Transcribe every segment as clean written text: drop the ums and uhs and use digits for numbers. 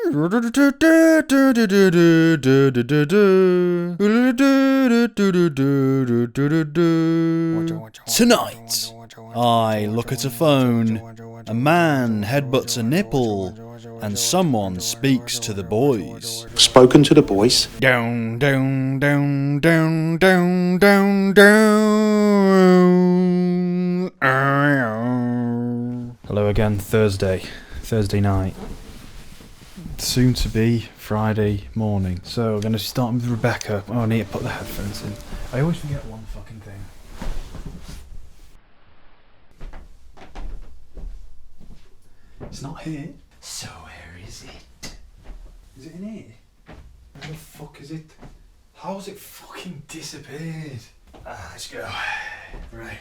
Tonight, I look at a phone, a man headbutts a nipple, and someone speaks to the boys. Spoken to the boys. Down, down, down, down, down, down, down. Hello again, Thursday night. Soon to be Friday morning. So we're going to start with Rebecca. Oh, I need to put the headphones in. I always forget one fucking thing. It's not here. So where is it? Is it in here? Where the fuck is it? How has it fucking disappeared? Let's go. Right.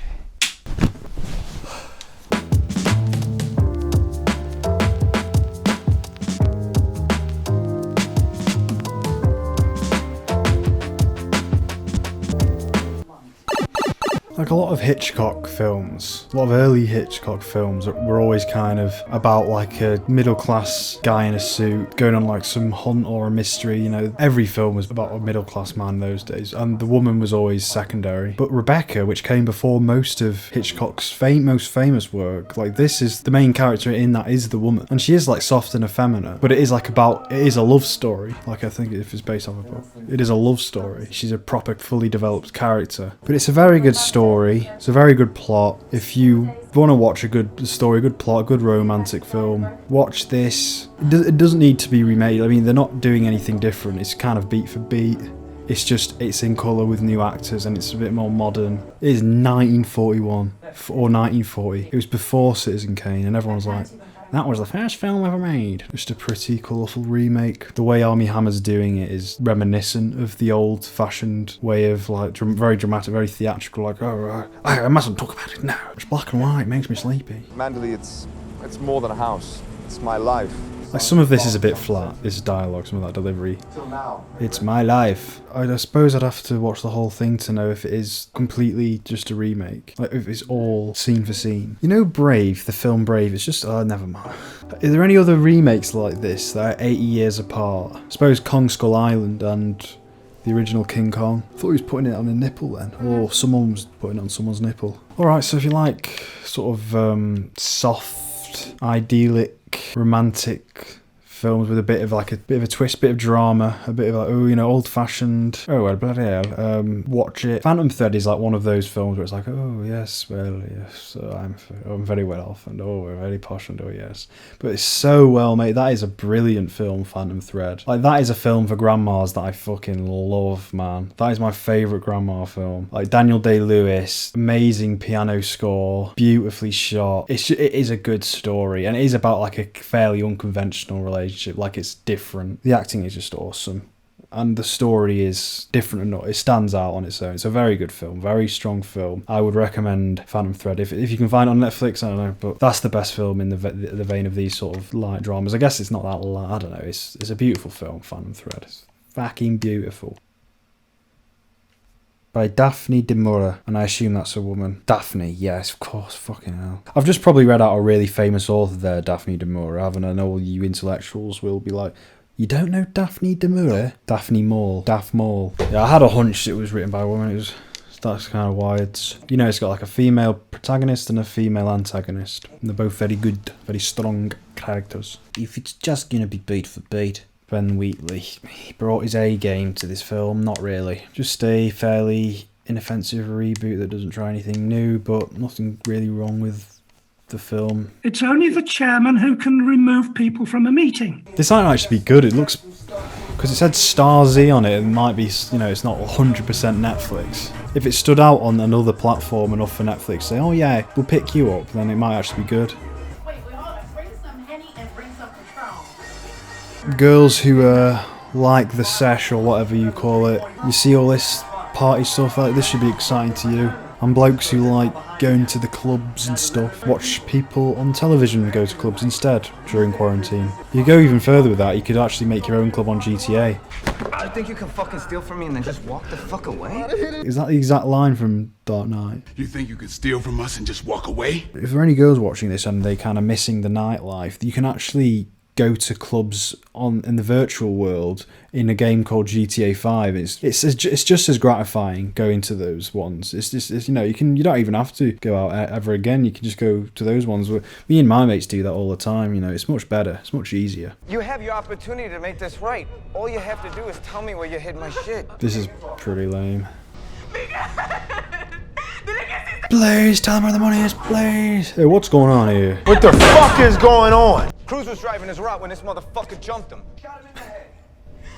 Like a lot of Hitchcock films, a lot of early Hitchcock films were always kind of about like a middle class guy in a suit going on like some hunt or a mystery, you know. Every film was about a middle class man those days, and the woman was always secondary. But Rebecca, which came before most of Hitchcock's most famous work, like this is the main character in that is the woman, and she is like soft and effeminate, but it is a love story. Like I think if it's based off a book, it is a love story. She's a proper fully developed character, but it's a very good story. It's a very good plot. If you want to watch a good story, good plot, good romantic film, watch this. It doesn't need to be remade. I mean, they're not doing anything different. It's kind of beat for beat. It's just, it's in colour with new actors and it's a bit more modern. It is 1941 or 1940. It was before Citizen Kane, and everyone's like, that was the first film ever made. Just a pretty colourful remake. The way Armie Hammer's doing it is reminiscent of the old-fashioned way of like very dramatic, very theatrical. Like, oh, I mustn't talk about it now. It's black and white, makes me sleepy. Manderley, it's more than a house. It's my life. Like some of this is a bit flat. This dialogue, some of that delivery. It's my life. I suppose I'd have to watch the whole thing to know if it is completely just a remake. Like if it's all scene for scene. You know Brave, the film Brave, it's just, never mind. Are there any other remakes like this that are 80 years apart? I suppose Kong Skull Island and the original King Kong. I thought he was putting it on a nipple then. Or someone was putting it on someone's nipple. Alright, so if you like sort of soft, idyllic, romantic films with a bit of a twist, bit of drama, a bit of like, oh, you know, old-fashioned, oh well, bloody hell, watch it. Phantom Thread is like one of those films where it's like, oh yes, well yes, I'm very well off, and oh we're very posh, and oh yes, but it's so well made. That is a brilliant film, Phantom Thread. Like that is a film for grandmas that I fucking love, man. That is my favourite grandma film. Like Daniel Day-Lewis, amazing piano score, beautifully shot. It is a good story, and it is about like a fairly unconventional relationship. Like it's different. The acting is just awesome, and the story is different enough. It stands out on its own. It's a very good film, very strong film. I would recommend Phantom Thread if you can find it on Netflix. I don't know, but that's the best film in the vein of these sort of light dramas. I guess it's not that light. I don't know. It's a beautiful film, Phantom Thread. It's fucking beautiful. By Daphne Demura, and I assume that's a woman. Daphne, yes, of course, fucking hell. I've just probably read out a really famous author there, Daphne Demura, haven't I? I know all you intellectuals will be like, you don't know Daphne Demura? Daphne Moore. Daphne Moore. Yeah, I had a hunch it was written by a woman. That's kind of why it's, you know, it's got like a female protagonist and a female antagonist. And they're both very good, very strong characters. If it's just gonna be beat for beat, Ben Wheatley, he brought his A game to this film. Not really. Just a fairly inoffensive reboot that doesn't try anything new, but nothing really wrong with the film. It's only the chairman who can remove people from a meeting. This might actually be good. It looks, because it said Star Z on it, it might be, you know, it's not 100% Netflix. If it stood out on another platform enough for Netflix to say, oh yeah, we'll pick you up, then it might actually be good. Girls who like the sesh or whatever you call it, you see all this party stuff, like this should be exciting to you. And blokes who like going to the clubs and stuff, watch people on television go to clubs instead during quarantine. You go even further with that, you could actually make your own club on GTA. I think you can fucking steal from me and then just walk the fuck away? Is that the exact line from Dark Knight? You think you could steal from us and just walk away? If there are any girls watching this and they're kind of missing the nightlife, you can actually go to clubs in the virtual world in a game called GTA 5. It's just as gratifying going to those ones. It's you know, you don't even have to go out ever again. You can just go to those ones. Me and my mates do that all the time. You know, it's much better. It's much easier. You have your opportunity to make this right. All you have to do is tell me where you hid my shit. This is pretty lame. Blaze, tell them where the money is, Blaze. Hey, what's going on here? What the fuck is going on? Cruz was driving his route when this motherfucker jumped him.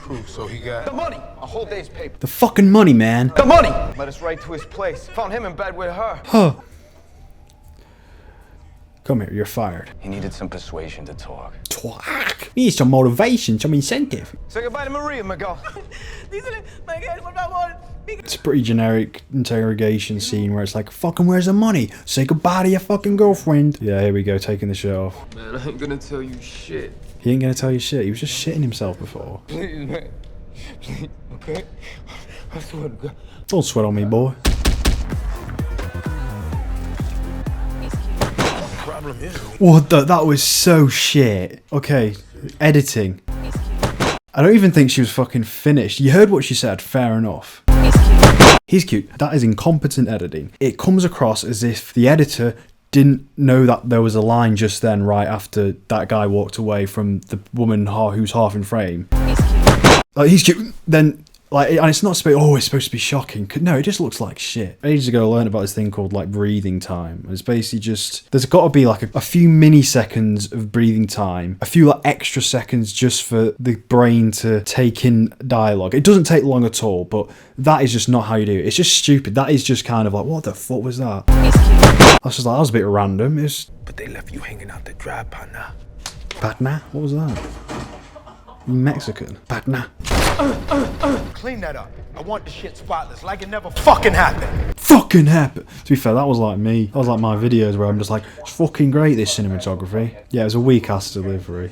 Cruz, so he got The money! A whole day's paper. The fucking money, man. The money! Led us right to his place. Found him in bed with her. Huh. Come here, you're fired. He needed some persuasion to talk. Twak. Need some motivation, some incentive. Say goodbye to Maria, Miguel. It's a pretty generic interrogation scene where it's like, fucking where's the money? Say goodbye to your fucking girlfriend. Yeah, here we go, taking the shirt off. Man, I ain't gonna tell you shit. He ain't gonna tell you shit. He was just shitting himself before. Please, man. Please, okay? I swear to God. Don't sweat on me, boy. problem is. What the? That was so shit. Okay, editing. I don't even think she was fucking finished. You heard what she said, fair enough. He's cute. That is incompetent editing. It comes across as if the editor didn't know that there was a line just then right after that guy walked away from the woman who's half in frame. Like, he's cute. Then, like, and it's not supposed. Oh, it's supposed to be shocking. No, it just looks like shit. Ages ago, I learned about this thing called like breathing time. And it's basically just there's got to be like a few milliseconds of breathing time, a few like extra seconds just for the brain to take in dialogue. It doesn't take long at all, but that is just not how you do it. It's just stupid. That is just kind of like, what the fuck was that? I was just like, that was a bit random. But they left you hanging out the drive, partner. Patna? What was that? You Mexican? Patna? Clean that up. I want the shit spotless, like it never fucking happened. Fucking happened. To be fair, that was like me. That was like my videos where I'm just like, it's fucking great, this cinematography. Yeah, it was a weak ass delivery.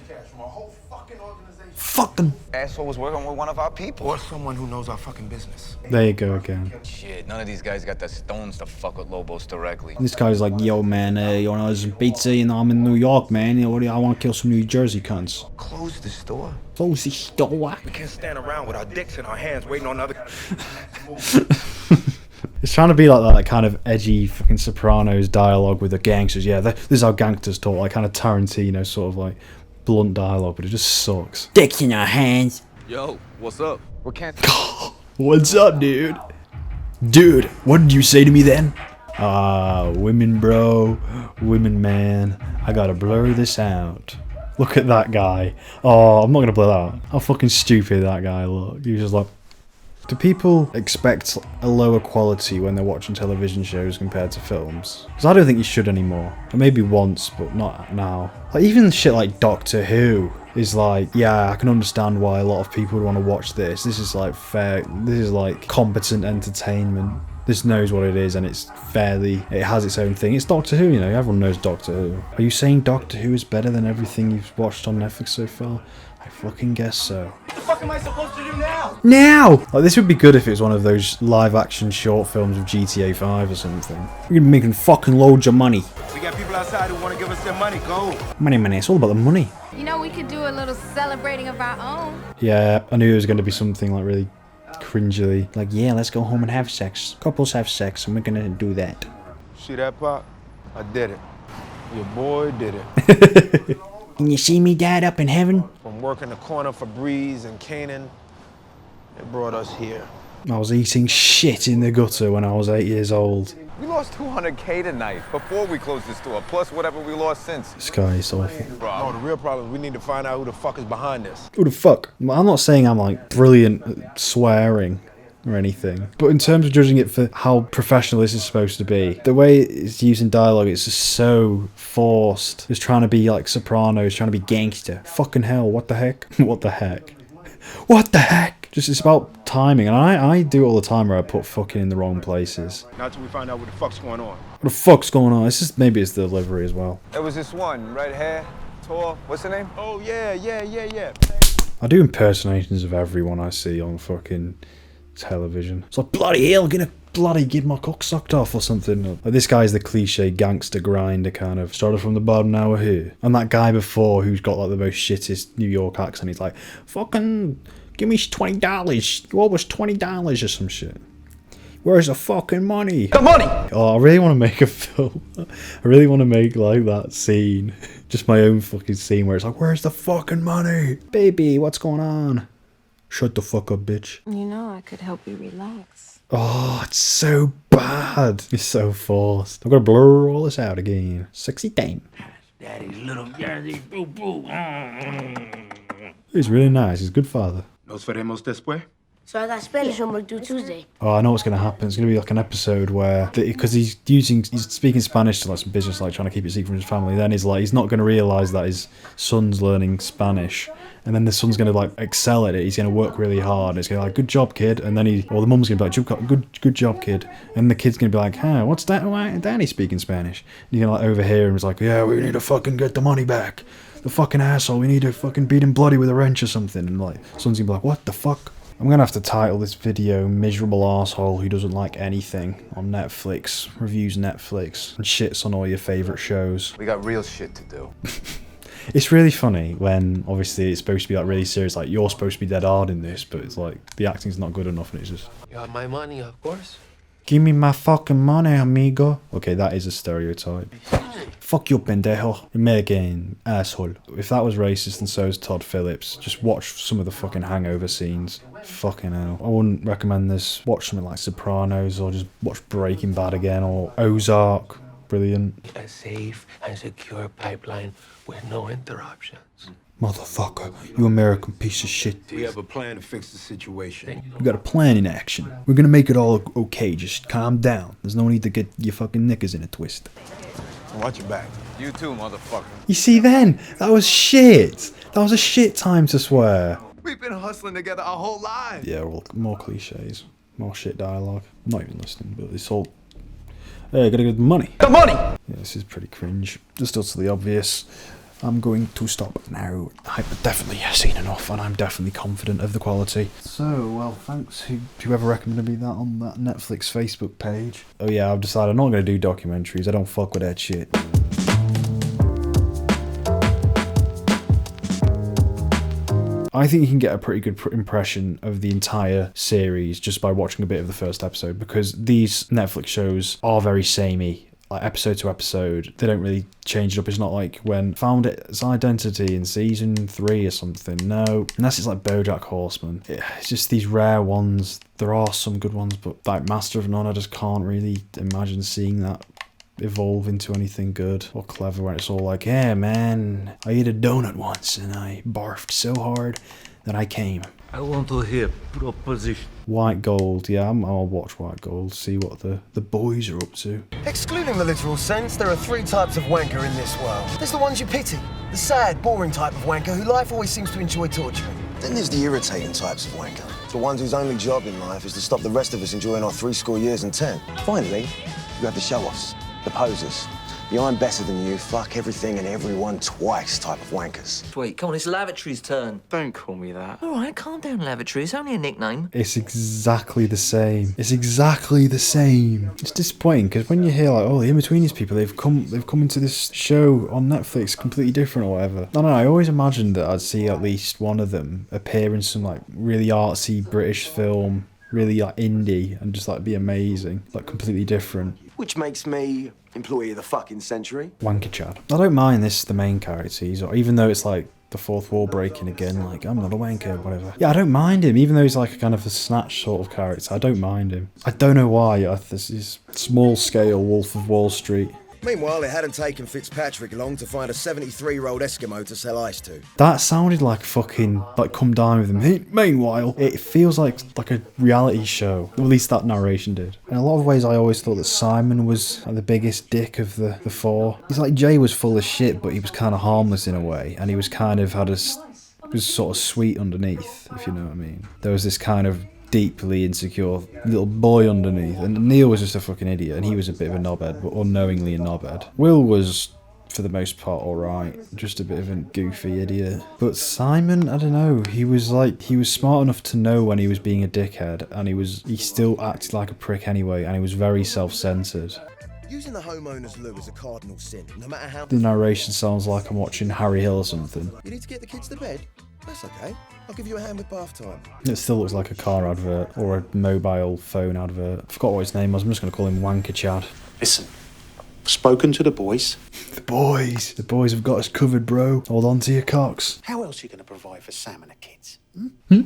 Fucking. Asshole was working with one of our people. Or someone who knows our fucking business. There you go again. Shit, none of these guys got the stones to fuck with Lobos directly. This guy's like, yo man, you wanna have some pizza? You know, I'm in New York, man. You know, I wanna kill some New Jersey cunts. Close the store. Close the store. We can't stand around with our dicks in our hands waiting on other... It's trying to be like that kind of edgy fucking Sopranos dialogue with the gangsters. Yeah, this is how gangsters talk, like kind of Tarantino sort of like blunt dialogue, but it just sucks. Dicks in our hands. Yo, what's up? We can't. What's up, dude? Dude, what did you say to me then? Women, bro. Women, man. I gotta blur this out. Look at that guy. Oh, I'm not gonna blur that out. How fucking stupid that guy look. He was just like... Do people expect a lower quality when they're watching television shows compared to films? Because I don't think you should anymore. Or maybe once, but not now. Like, even shit like Doctor Who is like, yeah, I can understand why a lot of people would want to watch this. This is like fair, this is like competent entertainment. This knows what it is and it's fairly, it has its own thing. It's Doctor Who, you know, everyone knows Doctor Who. Are you saying Doctor Who is better than everything you've watched on Netflix so far? I fucking guess so. What the fuck am I supposed to do now? Now! Like, this would be good if it was one of those live-action short films of GTA 5 or something. We're gonna be making fucking loads of money. We got people outside who want to give us their money. Go. Money, it's all about the money. You know, we could do a little celebrating of our own. Yeah, I knew it was gonna be something like really cringily. Like, yeah, let's go home and have sex. Couples have sex and we're gonna do that. See that, Pop? I did it. Your boy did it. Can you see me, Dad, up in heaven? From working the corner for Breeze and Canaan, it brought us here. I was eating shit in the gutter when I was 8 years old. We lost $200K tonight before we closed the store, plus whatever we lost since. This guy is awful. No, the real problem is we need to find out who the fuck is behind this. Who the fuck? I'm not saying I'm like brilliant at swearing or anything, but in terms of judging it for how professional this is supposed to be, the way it's using dialogue, it's just so forced. It's trying to be like Sopranos, trying to be gangster. Fucking hell, what the heck? What the heck? What the heck? Just, it's about timing, and I do it all the time where I put fucking in the wrong places. Not till we find out what the fuck's going on. What the fuck's going on? It's just, maybe it's the delivery as well. There was this one, red hair, tall, what's her name? Oh, yeah. I do impersonations of everyone I see on fucking television. It's like, bloody hell, gonna bloody get my cock sucked off or something. Like, this guy's the cliche gangster grinder kind of. Started from the bottom, now we're here. And that guy before who's got like the most shittest New York accent, he's like, fucking give me $20. What was $20 or some shit? Where's the fucking money? The money! Oh, I really want to make a film. I really want to make like that scene. Just my own fucking scene where it's like, where's the fucking money? Baby, what's going on? Shut the fuck up, bitch. You know I could help you relax. Oh, it's so bad. It's so forced. I'm gonna blur all this out again. Sexy time. Daddy's little Jersey boo boo. He's really nice. He's a good father. Nos veremos después. So I got Spanish homework due Tuesday. Oh, I know what's going to happen. It's going to be like an episode where, because he's speaking Spanish to like some business, like trying to keep it secret from his family. Then he's not going to realise that his son's learning Spanish, and then the son's going to like excel at it. He's going to work really hard. It's going to be like, good job, kid. And then the mum's going to be like, good job, kid. And the kid's going to be like, huh, what's that? Why Danny speaking Spanish? And you're going to like overhear him. It's like, yeah, we need to fucking get the money back. The fucking asshole. We need to fucking beat him bloody with a wrench or something. And like, son's going to be like, what the fuck? I'm going to have to title this video Miserable Arsehole Who Doesn't Like Anything on Netflix, reviews Netflix, and shits on all your favourite shows. We got real shit to do. It's really funny when, obviously, it's supposed to be like really serious, like you're supposed to be dead hard in this, but it's like, the acting's not good enough and it's just... You have my money, of course. Give me my fucking money, amigo. Okay, that is a stereotype. Fuck you, pendejo. American asshole. If that was racist, and so is Todd Phillips. Just watch some of the fucking Hangover scenes. Fucking hell. I wouldn't recommend this. Watch something like Sopranos, or just watch Breaking Bad again, or Ozark. Brilliant. A safe and secure pipeline with no interruptions. Motherfucker, you American piece of shit. Do you have a plan to fix the situation? We got a plan in action. We're gonna make it all okay, just calm down. There's no need to get your fucking knickers in a twist. Watch your back. You too, motherfucker. You see then? That was shit. That was a shit time to swear. We've been hustling together our whole lives. Yeah, well, more cliches. More shit dialogue. I'm not even listening, but it's all... Hey, gotta get the money. The money! Yeah, this is pretty cringe. Just to the obvious. I'm going to stop now. I've definitely seen enough, and I'm definitely confident of the quality. So, well, thanks whoever recommended me that on that Netflix Facebook page. Oh yeah, I've decided I'm not going to do documentaries. I don't fuck with that shit. I think you can get a pretty good impression of the entire series just by watching a bit of the first episode, because these Netflix shows are very samey. Like episode to episode, they don't really change it up. It's not like when found its identity in season 3 or something. No, unless it's like BoJack Horseman. It's just these rare ones. There are some good ones, but like Master of None, I just can't really imagine seeing that evolve into anything good or clever, where it's all like, yeah, man, I ate a donut once and I barfed so hard that I came. I want to hear proposition. White Gold, yeah, I'll watch White Gold, see what the boys are up to. Excluding the literal sense, there are 3 types of wanker in this world. There's the ones you pity, the sad, boring type of wanker who life always seems to enjoy torturing. Then there's the irritating types of wanker, the ones whose only job in life is to stop the rest of us enjoying our 3 years and 10. Finally, you have the show-offs, the posers, the I'm better than you, fuck everything and everyone twice type of wankers. Wait, come on, it's Lavatory's turn. Don't call me that. All right, calm down, Lavatory. It's only a nickname. It's exactly the same. It's exactly the same. It's disappointing because when you hear like, oh, the in-between-these people, they've come into this show on Netflix completely different or whatever. No, I always imagined that I'd see at least one of them appear in some like really artsy British film, really like indie, and just like be amazing, like completely different. Which makes me employee of the fucking century. Wanker Chad. I don't mind this, the main character, even though it's like the fourth wall breaking again, like, I'm not a wanker, whatever. Yeah, I don't mind him, even though he's like a kind of a Snatch sort of character. I don't mind him. I don't know why. This is small scale Wolf of Wall Street. Meanwhile, it hadn't taken Fitzpatrick long to find a 73-year-old Eskimo to sell ice to. That sounded like fucking, like, Come Down With Him. Meanwhile, it feels like a reality show. At least that narration did. In a lot of ways, I always thought that Simon was like the biggest dick of the 4. He's like, Jay was full of shit, but he was kind of harmless in a way. And he was kind of was sort of sweet underneath, if you know what I mean. There was this kind of deeply insecure little boy underneath, and Neil was just a fucking idiot, and he was a bit of a knobhead, but unknowingly a knobhead. Will was for the most part alright. Just a bit of a goofy idiot. But Simon, I don't know, he was smart enough to know when he was being a dickhead, and he still acted like a prick anyway, and he was very self-centered. Using the homeowner's loo is a cardinal sin, no matter how... The narration sounds like I'm watching Harry Hill or something. You need to get the kids to bed? That's okay. I'll give you a hand with bath time. It still looks like a car advert, or a mobile phone advert. I forgot what his name was, I'm just going to call him Wanker Chad. Listen, spoken to the boys. The boys! The boys have got us covered, bro. Hold on to your cocks. How else are you going to provide for Sam and the kids?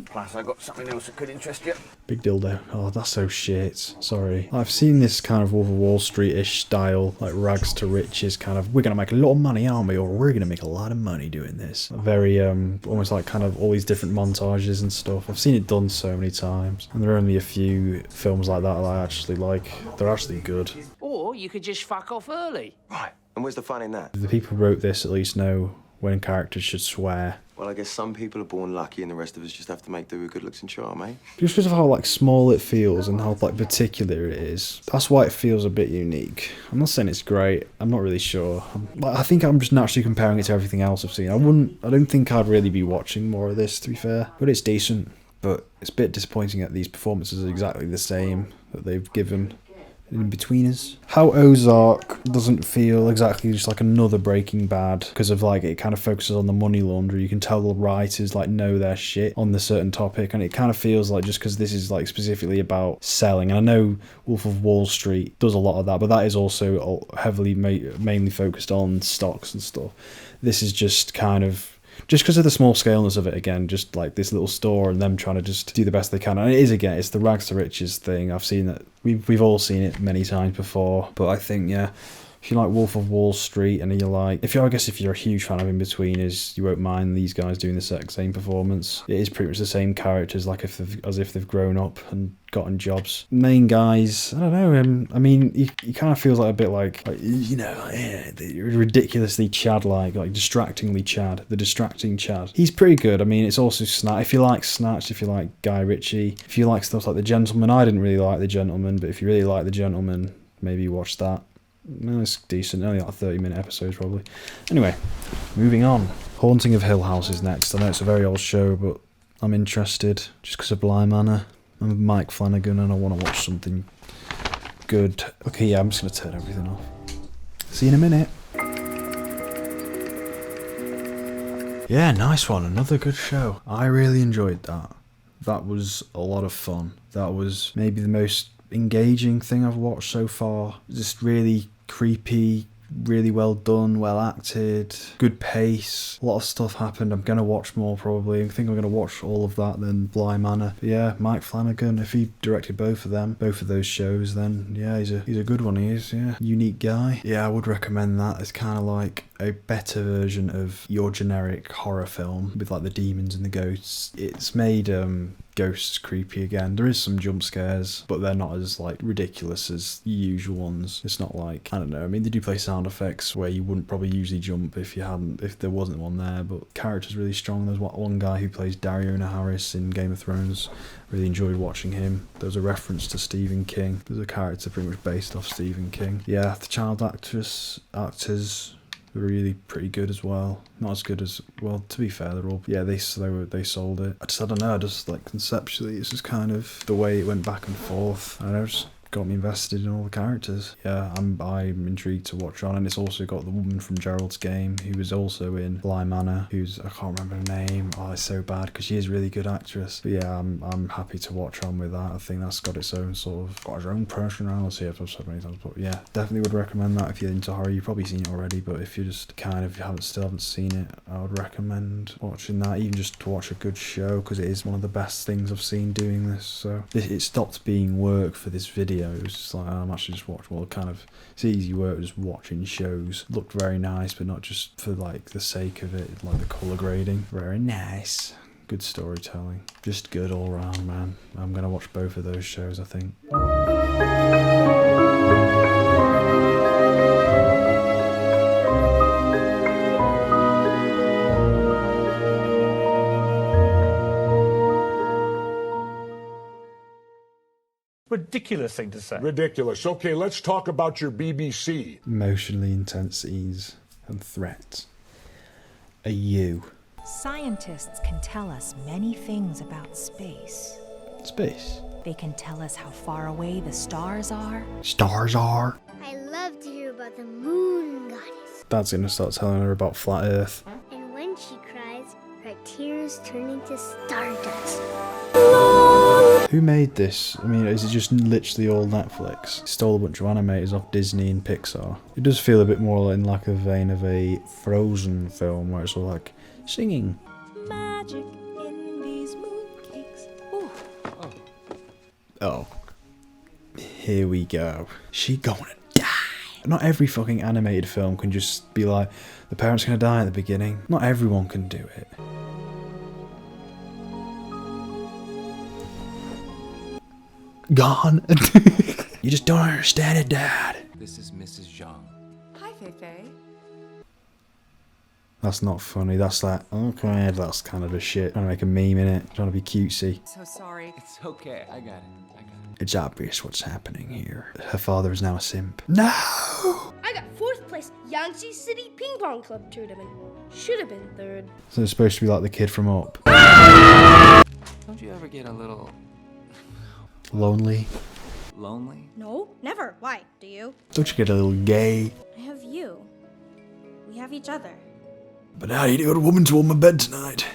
Plus, I got something else that could interest you. Big dildo. Oh, that's so shit. Sorry. I've seen this kind of Wolf of Wall Street-ish style, like rags to riches kind of, we're going to make a lot of money, aren't we? Or we're going to make a lot of money doing this. Very, almost like kind of all these different montages and stuff. I've seen it done so many times. And there are only a few films like that I actually like. They're actually good. Or you could just fuck off early. Right. And where's the fun in that? The people who wrote this at least know when characters should swear. Well, I guess some people are born lucky and the rest of us just have to make do with good looks and charm, eh? Just because of how like small it feels and how like particular it is. That's why it feels a bit unique. I'm not saying it's great. I'm not really sure. I think I'm just naturally comparing it to everything else I've seen. I don't think I'd really be watching more of this, to be fair. But it's decent. But it's a bit disappointing that these performances are exactly the same that they've given in-betweeners. How Ozark doesn't feel exactly just like another Breaking Bad because of like it kind of focuses on the money laundry. You can tell the writers like know their shit on the certain topic, and it kind of feels like just because this is like specifically about selling, and I know Wolf of Wall Street does a lot of that, but that is also heavily mainly focused on stocks and stuff. This is just kind of just because of the small scaleness of it, again, just like this little store and them trying to just do the best they can. And it is, again, it's the rags to riches thing. I've seen that. We've all seen it many times before. But I think, yeah, if you like Wolf of Wall Street and you like... I guess if you're a huge fan of In-Betweeners, you won't mind these guys doing the exact same performance. It is pretty much the same characters, like as if they've grown up and gotten jobs. Main guys, I don't know, I mean, he kind of feels like a bit like you know, ridiculously Chad-like, like distractingly Chad, the distracting Chad. He's pretty good. I mean, it's also Snatch. If you like Snatch, if you like Guy Ritchie, if you like stuff like The Gentleman, I didn't really like The Gentleman, but if you really like The Gentleman, maybe watch that. No, it's decent, only like 30-minute episodes probably. Anyway, moving on. Haunting of Hill House is next. I know it's a very old show, but I'm interested just because of Bly Manor. I'm Mike Flanagan and I want to watch something good. Okay, yeah, I'm just going to turn everything off. See you in a minute. Yeah, nice one. Another good show. I really enjoyed that. That was a lot of fun. That was maybe the most engaging thing I've watched so far. Just really creepy, really well done, well acted, good pace. A lot of stuff happened. I'm going to watch more probably. I think I'm going to watch all of that then Bly Manor. But yeah, Mike Flanagan, if he directed both of those shows, then yeah, he's a good one. He is, yeah. Unique guy. Yeah, I would recommend that. It's kind of like a better version of your generic horror film with like the demons and the ghosts. It's made ghosts creepy again. There is some jump scares, but they're not as like ridiculous as the usual ones. It's not like, I don't know, I mean they do play sound effects where you wouldn't probably usually jump if there wasn't one there, but character's really strong. There's one guy who plays Dario Naharis in Game of Thrones. Really enjoyed watching him. There's a reference to Stephen King. There's a character pretty much based off Stephen King. Yeah, the child actors really pretty good as well. Not as good as, well, to be fair, they're all, yeah, they sold it. I don't know, just like conceptually, it's just kind of the way it went back and forth. I don't know, just got me invested in all the characters. Yeah, I'm intrigued to watch on, and it's also got the woman from Gerald's Game who was also in Bly Manor, who's, I can't remember her name. Oh, it's so bad because she is a really good actress. But yeah, I'm happy to watch on with that. I think that's got its own got its own personality, I've said many times, but yeah, definitely would recommend that if you're into horror. You've probably seen it already, but if you're just kind of still haven't seen it, I would recommend watching that, even just to watch a good show, because it is one of the best things I've seen doing this. So it stopped being work for this video. It was just like, I'm actually just watching, well, kind of, it's easy work just watching shows. Looked very nice, but not just for like the sake of it, like the colour grading. Very nice. Good storytelling. Just good all round, man. I'm going to watch both of those shows, I think. Ridiculous thing to say. Ridiculous. Okay, let's talk about your BBC. Emotionally intense scenes. and threats are you. Scientists can tell us many things about space. Space? They can tell us how far away the stars are. Stars are? I love to hear about the moon goddess. Dad's gonna start telling her about flat Earth. And when she cries, her tears turn into stardust. Who made this? I mean, is it just literally all Netflix? Stole a bunch of animators off Disney and Pixar. It does feel a bit more in like a vein of a Frozen film where it's all like singing. Magic in these mooncakes. Ooh. Oh. Here we go. She gonna die. Not every fucking animated film can just be like, the parent's gonna die at the beginning. Not everyone can do it. Gone. You just don't understand it, Dad. This is Mrs. Zhang. Hi, Feifei. That's not funny. That's like, okay, that's kind of a shit. Trying to make a meme in it. Trying to be cutesy. So sorry. It's okay. I got it. It's obvious what's happening here. Her father is now a simp. No! I got 4th place Yangtze City Ping Pong Club tournament. Should have been 3rd. So it's supposed to be like the kid from Up. Don't you ever get a little Lonely. lonely? No, never. Why? Do you? Don't you get a little gay? I have you. We have each other. But I need to go to woman's warm my bed tonight.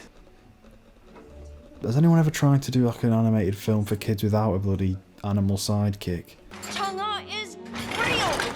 Has anyone ever tried to do like an animated film for kids without a bloody animal sidekick? Chang'e is real!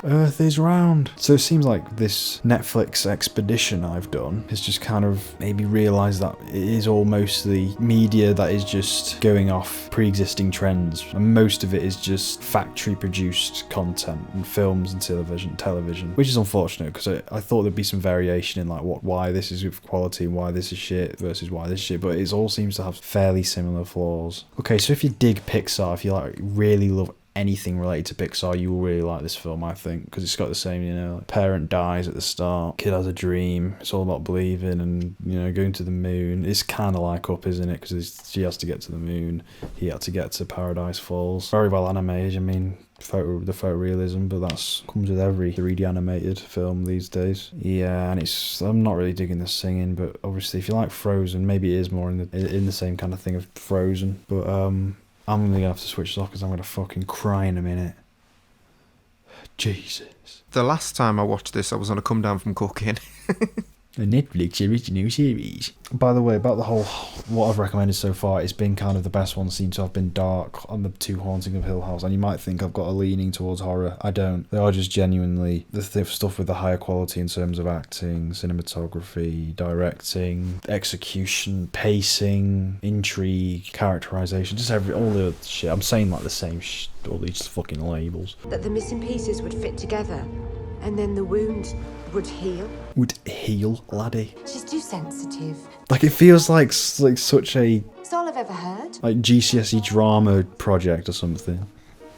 Earth is round. So it seems like this Netflix expedition I've done has just kind of made me realise that it is all mostly media that is just going off pre-existing trends, and most of it is just factory produced content and films and television, which is unfortunate because I thought there'd be some variation in like why this is of quality and why this is shit versus why this is shit, but it all seems to have fairly similar flaws. Okay, so if you dig Pixar, if you like really love anything related to Pixar, you will really like this film, I think, because it's got the same, you know, like parent dies at the start, kid has a dream, it's all about believing and, you know, going to the moon. It's kind of like Up, isn't it? Because she has to get to the moon, he had to get to Paradise Falls. Very well animated, I mean, the photorealism, but that's comes with every 3D animated film these days. Yeah, and I'm not really digging the singing, but obviously if you like Frozen, maybe it is more in the same kind of thing of Frozen, but I'm gonna have to switch this off because I'm gonna fucking cry in a minute. Jesus. The last time I watched this, I was on a come down from cooking. A Netflix original series. By the way, about the whole, what I've recommended so far, it's been kind of the best one seems to have been Dark and The Two Haunting of Hill House, and you might think I've got a leaning towards horror. I don't. They are just genuinely the stuff with the higher quality in terms of acting, cinematography, directing, execution, pacing, intrigue, characterization, just all the shit. I'm saying like the same all these fucking labels. That the missing pieces would fit together, and then the wound would heal. Would heal, laddie. She's too sensitive. Like, it feels like such a That's all I've ever heard. like GCSE drama project or something.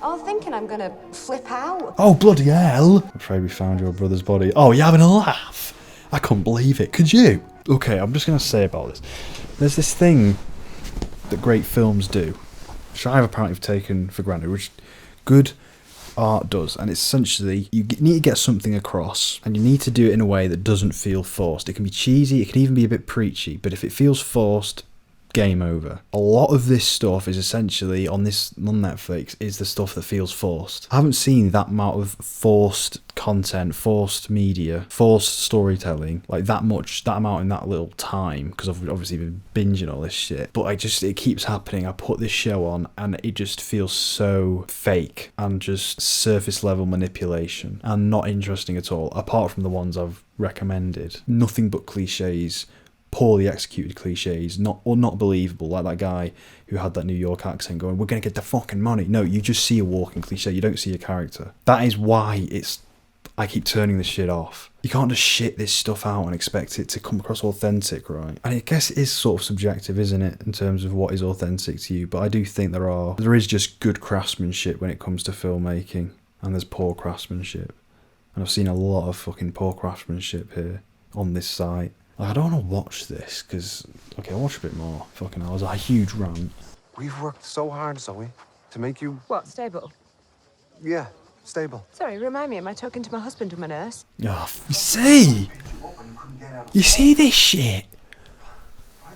Oh, thinking I'm gonna flip out. Oh, bloody hell! I'm afraid we found your brother's body. Oh, you're having a laugh? I couldn't believe it. Could you? Okay, I'm just going to say about this. There's this thing that great films do, which I've apparently taken for granted, which good art does, and it's essentially you need to get something across, and you need to do it in a way that doesn't feel forced. It can be cheesy, it can even be a bit preachy, but if it feels forced, game over. A lot of this stuff is essentially on Netflix is the stuff that feels forced. I haven't seen that amount of forced content, forced media, forced storytelling, like that amount in that little time, because I've obviously been binging all this shit, but it keeps happening. I put this show on and it just feels so fake and just surface level manipulation and not interesting at all, apart from the ones I've recommended. Nothing but cliches, poorly executed cliches, not believable, like that guy who had that New York accent going, we're gonna get the fucking money. No, you just see a walking cliche, you don't see a character. That is why I keep turning this shit off. You can't just shit this stuff out and expect it to come across authentic, right? And I guess it is sort of subjective, isn't it, in terms of what is authentic to you, but I do think there is just good craftsmanship when it comes to filmmaking, and there's poor craftsmanship. And I've seen a lot of fucking poor craftsmanship here on this site. Like, I don't want to watch this, because, okay, I'll watch a bit more. Fucking hell, it was a huge rant. We've worked so hard, Zoe, to make you... What, stable? Yeah, Stable. Sorry, remind me, am I talking to my husband or my nurse? Oh, you see? You see this shit?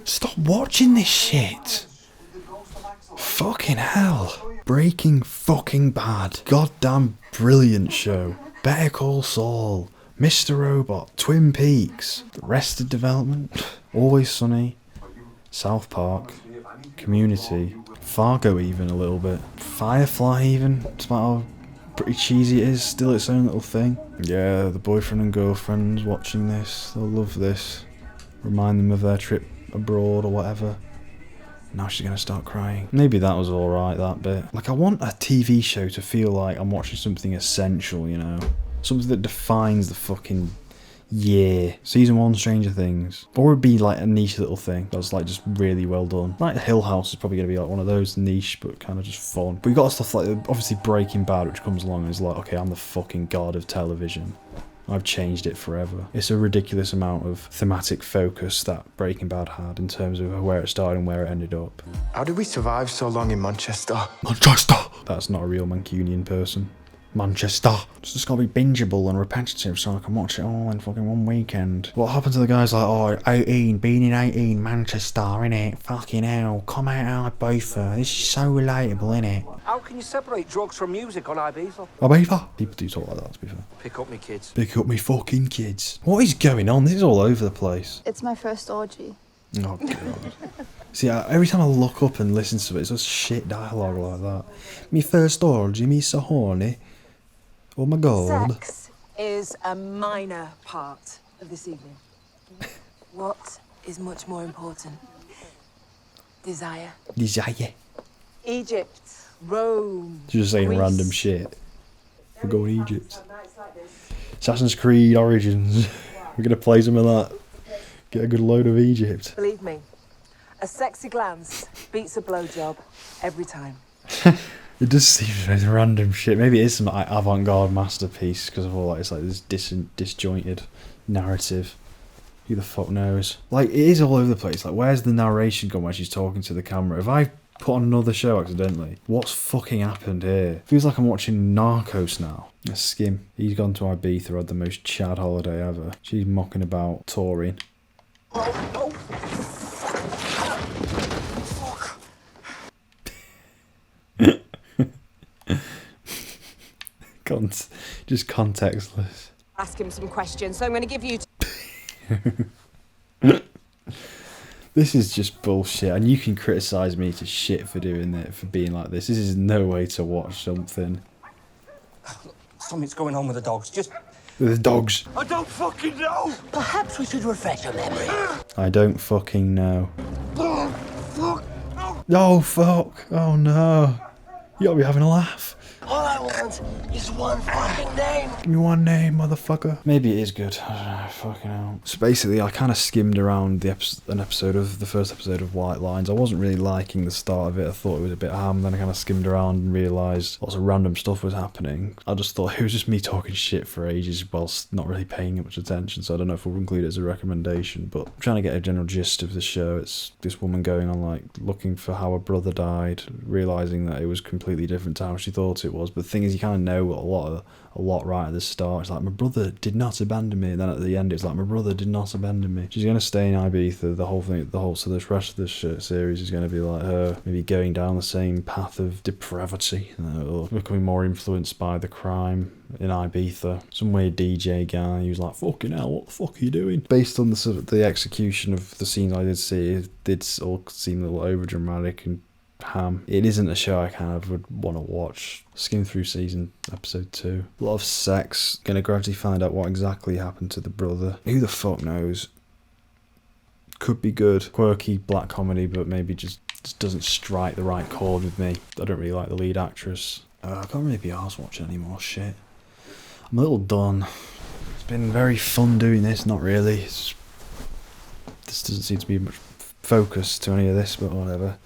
Stop watching this shit. Fucking hell. Breaking fucking Bad. Goddamn brilliant show. Better Call Saul. Mr. Robot. Twin Peaks. Arrested Development. Always Sunny. South Park. Community. Fargo even a little bit. Firefly even. Despite how pretty cheesy it is, still its own little thing. Yeah, the boyfriend and girlfriends watching this. They'll love this. Remind them of their trip abroad or whatever. Now she's gonna start crying. Maybe that was alright, that bit. Like, I want a TV show to feel like I'm watching something essential, you know? Something that defines the fucking year. Season 1 Stranger Things. Or it'd be like a niche little thing that's like just really well done. Like Hill House is probably gonna be like one of those niche but kind of just fun. But we got stuff like obviously Breaking Bad, which comes along and is like, okay, I'm the fucking god of television. I've changed it forever. It's a ridiculous amount of thematic focus that Breaking Bad had in terms of where it started and where it ended up. How did we survive so long in Manchester? Manchester! That's not a real Mancunian person. Manchester. It's just gotta be bingeable and repetitive so I can watch it all in fucking one weekend. What happened to the guys like, oh, 18, being in 18, Manchester, innit? Fucking hell, come out Ibiza. This is so relatable, innit? How can you separate drugs from music on Ibiza? Ibiza? People do talk like that, to be fair. Pick up me kids. Pick up me fucking kids. What is going on? This is all over the place. It's my first orgy. Oh, God. See, every time I look up and listen to it, it's just shit dialogue like that. Me first orgy, me so horny. Oh my God. Sex is a minor part of this evening. What is much more important? Desire. Desire. Egypt, Rome. She's just saying Greece. random shit. We're going to Egypt. Assassin's Creed Origins. We're going to play some of that. Get a good load of Egypt. Believe me, a sexy glance beats a blowjob every time. It does seem like random shit. Maybe it is some like avant-garde masterpiece because of all that. It's like this disjointed narrative. Who the fuck knows? Like, it is all over the place. Like, where's the narration gone when she's talking to the camera? Have I put on another show accidentally? What's fucking happened here? Feels like I'm watching Narcos now. A skim. He's gone to Ibiza, had the most Chad holiday ever. She's mocking about touring. Just contextless. Ask him some questions, so I'm going to give you... This is just bullshit, and you can criticise me to shit for doing it, for being like this. This is no way to watch something. Something's going on with the dogs. Just... With the dogs. I don't fucking know! Perhaps we should refresh your memory. I don't fucking know. Oh, fuck! Oh, fuck. Oh, no. You gotta be having a laugh. All I want is one fucking name. Give me one name, motherfucker. Maybe it is good. I don't know. Fucking hell. So basically, I kind of skimmed around the first episode of White Lines. I wasn't really liking the start of it. I thought it was a bit ham. Then I kind of skimmed around and realised lots of random stuff was happening. I just thought it was just me talking shit for ages whilst not really paying it much attention. So I don't know if we'll include it as a recommendation. But I'm trying to get a general gist of the show. It's this woman going on like looking for how her brother died, realising that it was completely different to how she thought it was. But the thing is, you kind of know a lot right at the start. It's like, my brother did not abandon me. And then at the end, it's like, my brother did not abandon me. She's going to stay in Ibiza. So this rest of this series is going to be like her maybe going down the same path of depravity, or becoming more influenced by the crime in Ibiza. Some weird DJ guy who's like, fucking hell, what the fuck are you doing? Based on the sort of the execution of the scenes I did see, it did all seem a little over dramatic and ham. It isn't a show I kind of would want to watch. Skim through episode 2. A lot of sex. Gonna gradually find out what exactly happened to the brother. Who the fuck knows? Could be good. Quirky black comedy, but maybe just doesn't strike the right chord with me. I don't really like the lead actress. I can't really be arsed watching any more shit. I'm a little done. It's been very fun doing this, not really. This doesn't seem to be much focus to any of this, but whatever.